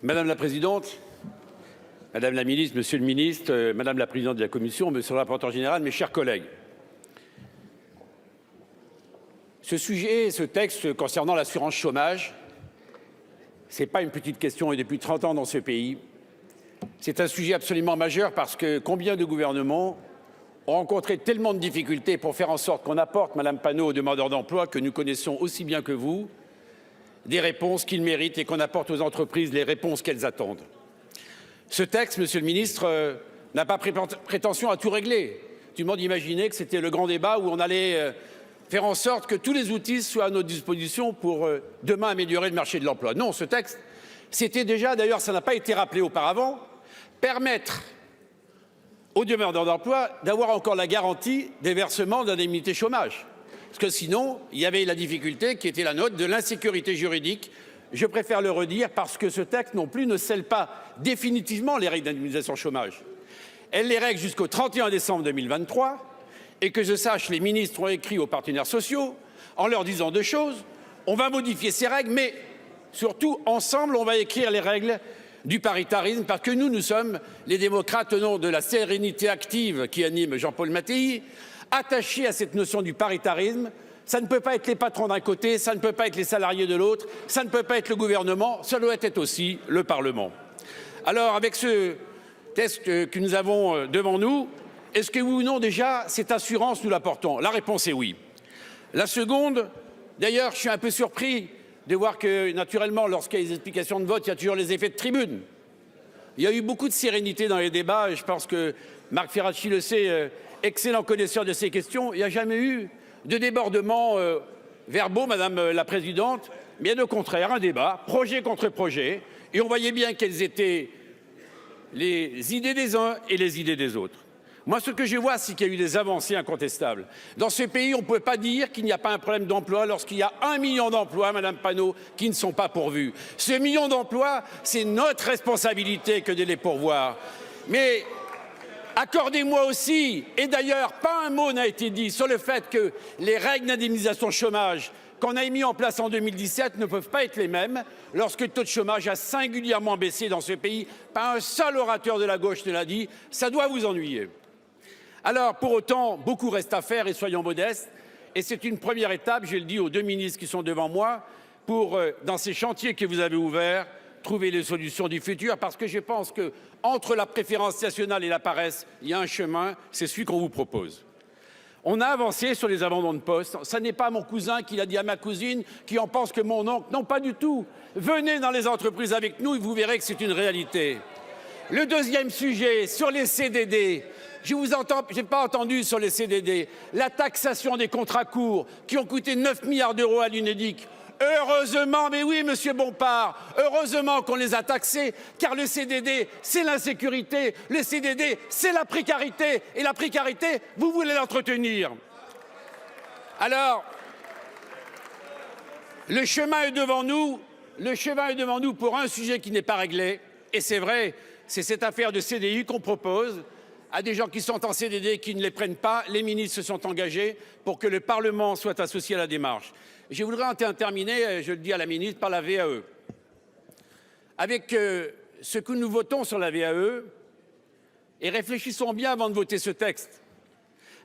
Madame la Présidente, Madame la Ministre, Monsieur le Ministre, Madame la Présidente de la Commission, Monsieur le Rapporteur général, mes chers collègues. Ce texte concernant l'assurance chômage, ce n'est pas une petite question et depuis 30 ans dans ce pays. C'est un sujet absolument majeur parce que combien de gouvernements ont rencontré tellement de difficultés pour faire en sorte qu'on apporte, Madame Panot, aux demandeurs d'emploi que nous connaissons aussi bien que vous, des réponses qu'ils méritent et qu'on apporte aux entreprises les réponses qu'elles attendent. Ce texte, Monsieur le Ministre, n'a pas prétention à tout régler. Tout le monde imaginait que c'était le grand débat où on allait faire en sorte que tous les outils soient à notre disposition pour demain améliorer le marché de l'emploi. Non, ce texte, c'était déjà, d'ailleurs ça n'a pas été rappelé auparavant, permettre aux demandeurs d'emploi d'avoir encore la garantie des versements d'indemnités chômage. Parce que sinon, il y avait la difficulté qui était la nôtre de l'insécurité juridique. Je préfère le redire parce que ce texte non plus ne scelle pas définitivement les règles d'indemnisation chômage. Elle les règle jusqu'au 31 décembre 2023 et que je sache, les ministres ont écrit aux partenaires sociaux en leur disant deux choses. On va modifier ces règles, mais surtout, ensemble, on va écrire les règles du paritarisme parce que nous sommes les démocrates au nom de la sérénité active qui anime Jean-Paul Mattei, attachés à cette notion du paritarisme. Ça ne peut pas être les patrons d'un côté, ça ne peut pas être les salariés de l'autre, ça ne peut pas être le gouvernement, ça doit être aussi le Parlement. Alors, avec ce texte que nous avons devant nous, est-ce que oui ou non, déjà, cette assurance, nous l'apportons? La réponse est oui. La seconde, d'ailleurs, je suis un peu surpris de voir que, naturellement, lorsqu'il y a des explications de vote, il y a toujours les effets de tribune. Il y a eu beaucoup de sérénité dans les débats, et je pense que Marc Ferracci le sait, excellent connaisseur de ces questions. Il n'y a jamais eu de débordements verbaux, Madame la Présidente, bien au contraire, un débat, projet contre projet, et on voyait bien quelles étaient les idées des uns et les idées des autres. Moi, ce que je vois, c'est qu'il y a eu des avancées incontestables. Dans ce pays, on ne peut pas dire qu'il n'y a pas un problème d'emploi lorsqu'il y a 1 million d'emplois, Madame Panot, qui ne sont pas pourvus. Ce million d'emplois, c'est notre responsabilité que de les pourvoir. Mais accordez-moi aussi, et d'ailleurs, pas un mot n'a été dit sur le fait que les règles d'indemnisation chômage qu'on a mis en place en 2017 ne peuvent pas être les mêmes lorsque le taux de chômage a singulièrement baissé dans ce pays. Pas un seul orateur de la gauche ne l'a dit. Ça doit vous ennuyer. Alors, pour autant, beaucoup reste à faire et soyons modestes. Et c'est une première étape, je le dis aux deux ministres qui sont devant moi, pour, dans ces chantiers que vous avez ouverts, trouver les solutions du futur. Parce que je pense qu'entre la préférence nationale et la paresse, il y a un chemin, c'est celui qu'on vous propose. On a avancé sur les abandons de poste. Ce n'est pas mon cousin qui l'a dit à ma cousine, qui en pense que mon oncle. Non, pas du tout. Venez dans les entreprises avec nous et vous verrez que c'est une réalité. Le deuxième sujet, sur les CDD. Je n'ai pas entendu sur les CDD. La taxation des contrats courts qui ont coûté 9 milliards d'euros à l'UNEDIC. Heureusement, mais oui, Monsieur Bompard, heureusement qu'on les a taxés, car le CDD, c'est l'insécurité, le CDD, c'est la précarité, et la précarité, vous voulez l'entretenir. Alors, le chemin est devant nous pour un sujet qui n'est pas réglé, et c'est vrai, c'est cette affaire de CDI qu'on propose à des gens qui sont en CDD et qui ne les prennent pas. Les ministres se sont engagés pour que le Parlement soit associé à la démarche. Je voudrais en terminer, je le dis à la ministre, par la VAE. Avec ce que nous votons sur la VAE, et réfléchissons bien avant de voter ce texte.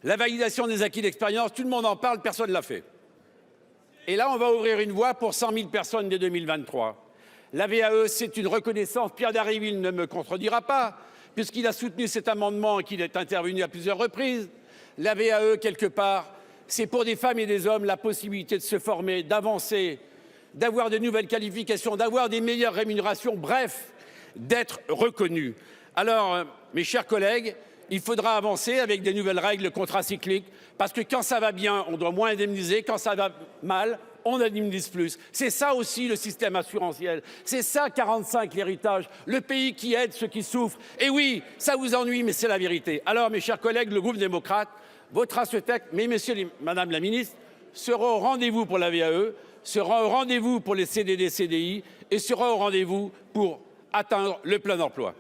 La validation des acquis d'expérience, tout le monde en parle, personne ne l'a fait. Et là, on va ouvrir une voie pour 100 000 personnes dès 2023. La VAE, c'est une reconnaissance. Pierre Dharréville ne me contredira pas, puisqu'il a soutenu cet amendement et qu'il est intervenu à plusieurs reprises. La VAE, quelque part, c'est pour des femmes et des hommes la possibilité de se former, d'avancer, d'avoir de nouvelles qualifications, d'avoir des meilleures rémunérations, bref, d'être reconnus. Alors, mes chers collègues, il faudra avancer avec des nouvelles règles contracycliques, parce que quand ça va bien, on doit moins indemniser, quand ça va mal, on indemnise plus. C'est ça aussi le système assurantiel. C'est ça 45, l'héritage, le pays qui aide ceux qui souffrent. Et oui, ça vous ennuie, mais c'est la vérité. Alors, mes chers collègues, le groupe démocrate votera ce texte, mais Madame la Ministre, sera au rendez-vous pour la VAE, sera au rendez-vous pour les CDD, CDI et sera au rendez-vous pour atteindre le plein emploi.